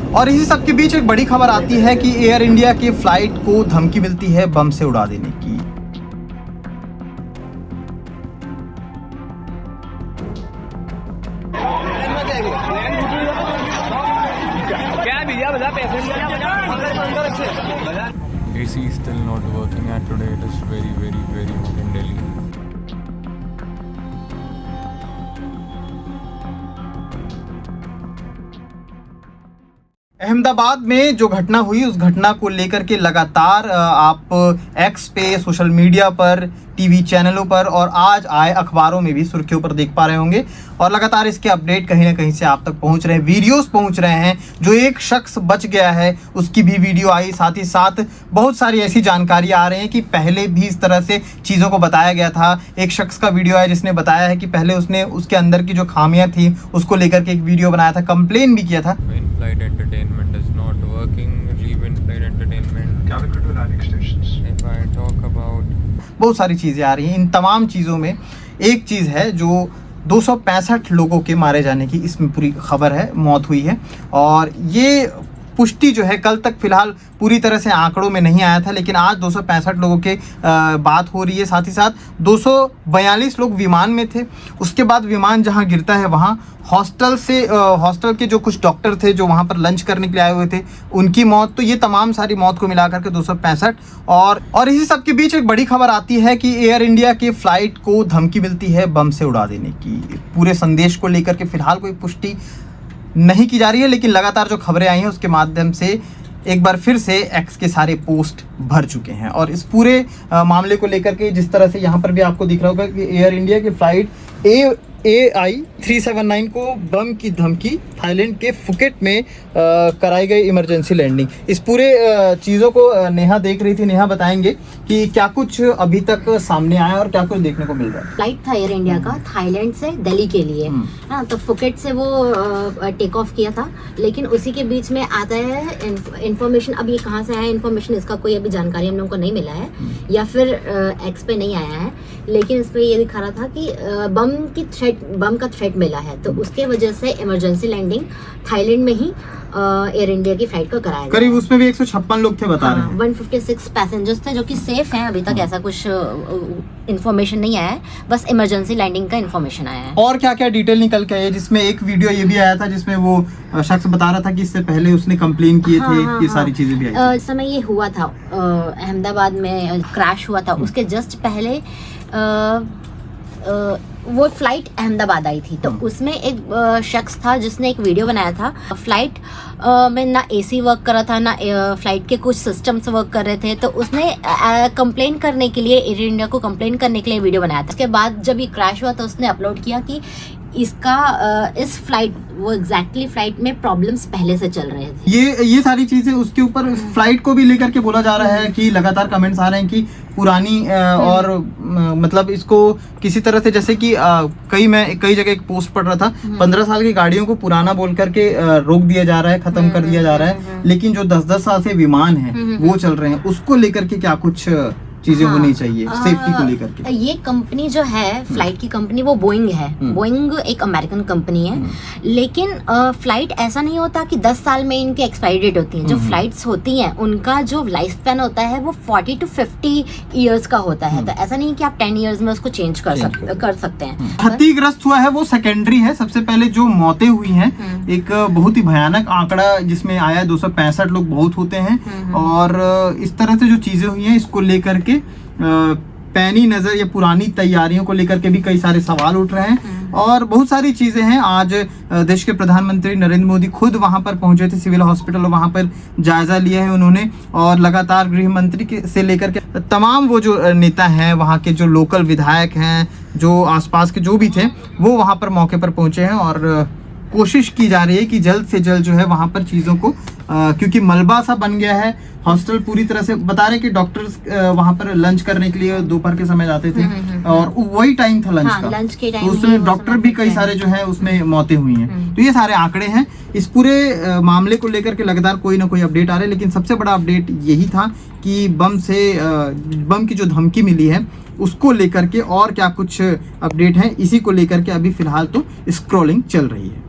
और इसी सब के बीच एक बड़ी खबर आती है कि एयर इंडिया की फ्लाइट को धमकी मिलती है बम से उड़ा देने की। AC is still not working and today it is very hot in Delhi. Ahmedabad में जो घटना हुई उस घटना को लेकर के लगातार आप एक्स पे, सोशल मीडिया पर, टीवी चैनलों पर और आज आए अखबारों में भी सुर्खियों पर देख पा रहे होंगे और लगातार इसके अपडेट कहीं ना कहीं से आप तक पहुंच रहे हैं, वीडियोस पहुंच रहे हैं। जो एक शख्स बच गया है उसकी भी वीडियो आई, साथ ही साथ बहुत सारी ऐसी जानकारी आ रही है कि पहले भी इस तरह से चीज़ों को बताया गया था। एक शख्स का वीडियो है जिसने बताया है कि पहले उसने उसके अंदर की जो खामियां थी उसको लेकर के एक वीडियो बनाया था, कंप्लेन भी किया था। In-flight entertainment is not working. Leave in-flight entertainment. If I talk about बहुत सारी चीज़ें आ रही हैं। इन तमाम चीज़ों में एक चीज़ है जो 265 लोगों के मारे जाने की इसमें पूरी खबर है, मौत हुई है। और ये पुष्टि जो है कल तक फिलहाल पूरी तरह से आंकड़ों में नहीं आया था, लेकिन आज 265 लोगों के बात हो रही है। साथ ही साथ 242 लोग विमान में थे। उसके बाद विमान जहां गिरता है वहां हॉस्टल के जो कुछ डॉक्टर थे जो वहां पर लंच करने के लिए आए हुए थे उनकी मौत। तो ये तमाम सारी मौत को मिलाकर के 265। और इसी सब के बीच एक बड़ी खबर आती है कि एयर इंडिया की फ्लाइट को धमकी मिलती है बम से उड़ा देने की। पूरे संदेश को लेकर के फिलहाल कोई पुष्टि नहीं की जा रही है, लेकिन लगातार जो खबरें आई हैं उसके माध्यम से एक बार फिर से एक्स के सारे पोस्ट भर चुके हैं। और इस पूरे मामले को लेकर के जिस तरह से यहाँ पर भी आपको दिख रहा होगा कि एयर इंडिया की फ्लाइट AI 379 को बम की धमकी, थाईलैंड के फुकेट में कराई गई इमरजेंसी लैंडिंग। इस पूरे चीज़ों को नेहा देख रही थी। नेहा बताएंगे कि क्या कुछ अभी तक सामने आया और क्या कुछ देखने को मिल रहा है। फ्लाइट था एयर इंडिया का थाईलैंड से दिल्ली के लिए, हाँ, तो फुकेट से वो टेक ऑफ किया था। लेकिन उसी के बीच में आता है इन्फॉर्मेशन, अब ये कहाँ से आया इन्फॉर्मेशन, इसका कोई अभी जानकारी हम लोगों को नहीं मिला है या फिर एक्स पे नहीं आया है। लेकिन इस पर ये दिखा रहा था कि बम का थ्रेट मिला है, तो उसके वजह से इमरजेंसी लैंडिंग थाईलैंड में ही एयर इंडिया की फ्लाइट को कराया। करीब उसमें भी 156 लोग थे बता रहे हैं। 156 पैसेंजर्स थे जो कि सेफ हैं। अभी तक ऐसा कुछ इन्फॉर्मेशन नहीं आया है, बस इमरजेंसी लैंडिंग का इन्फॉर्मेशन आया है। और क्या क्या डिटेल निकल के आया, जिसमें एक वीडियो ये भी आया था जिसमें वो शख्स बता रहा था कि इससे पहले उसने कंप्लेन किए थे। ये सारी चीजें भी आई। इस समय ये हुआ था अहमदाबाद में क्रैश हुआ था, उसके जस्ट पहले वो फ्लाइट अहमदाबाद आई थी, तो उसमें एक शख्स था जिसने एक वीडियो बनाया था। फ्लाइट में ना एसी वर्क कर रहा था, ना फ्लाइट के कुछ सिस्टम्स वर्क कर रहे थे, तो उसने कंप्लेन करने के लिए, एयर इंडिया को कंप्लेन करने के लिए वीडियो बनाया था। उसके बाद जब ये क्रैश हुआ तो उसने अपलोड किया कि इस फ्लाइट, वो एग्जैक्टली फ्लाइट में प्रॉब्लम्स पहले से चल रहे थे। ये सारी चीजें उसके ऊपर फ्लाइट को भी लेकर के बोला जा रहा है कि लगातार कमेंट्स आ रहे हैं कि पुरानी और मतलब इसको किसी तरह से, जैसे कि कई जगह एक पोस्ट पढ़ रहा था, 15 साल की गाड़ियों को पुराना बोल करके रोक दिया जा रहा है, खत्म कर दिया जा रहा है। लेकिन जो 10-10 साल से विमान है वो चल रहे हैं, उसको लेकर के क्या कुछ चीजें होनी चाहिए सेफ्टी को लेकर के। ये कंपनी जो है फ्लाइट की कंपनी, वो बोइंग है। बोइंग एक अमेरिकन कंपनी है, लेकिन फ्लाइट ऐसा नहीं होता कि 10 साल में इनकी एक्सपायरी डेट होती है। जो फ्लाइट्स होती हैं उनका जो लाइफ स्पैन होता है वो 40 to 50 ईयर्स का होता है। तो ऐसा नहीं कि आप 10 ईयर्स में उसको चेंज कर सकते हैं। क्षतिग्रस्त हुआ है वो सेकेंडरी है। सबसे पहले जो मौतें हुई हैं, एक बहुत ही भयानक आंकड़ा जिसमें आया 265 लोग बहुत होते हैं। और इस तरह से जो चीजें हुई हैं इसको लेकर के पैनी नजर या पुरानी तैयारियों को लेकर के भी कई सारे सवाल उठ रहे हैं और बहुत सारी चीजें हैं। आज देश के प्रधानमंत्री नरेंद्र मोदी खुद वहां पर पहुंचे थे, सिविल हॉस्पिटल, और वहां पर जायजा लिया है उन्होंने। और लगातार गृह मंत्री से लेकर के तमाम वो जो नेता हैं, वहां के जो लोकल विधायक हैं, जो आसपास के जो भी थे, वो वहां पर मौके पर पहुंचे हैं और कोशिश की जा रही है कि जल्द से जल्द जो है वहां पर चीज़ों को क्योंकि मलबा सा बन गया है। हॉस्टल पूरी तरह से बता रहे कि डॉक्टर्स वहां पर लंच करने के लिए दोपहर के समय जाते थे और वही टाइम था लंच का, लंच के टाइम तो उसमें डॉक्टर भी कई सारे जो है उसमें मौतें हुई हैं। तो ये सारे आंकड़े हैं। इस पूरे मामले को लेकर के लगातार कोई ना कोई अपडेट आ रहा है, लेकिन सबसे बड़ा अपडेट यही था कि बम की जो धमकी मिली है उसको लेकर के और क्या कुछ अपडेट है, इसी को लेकर के अभी फिलहाल तो स्क्रॉलिंग चल रही है।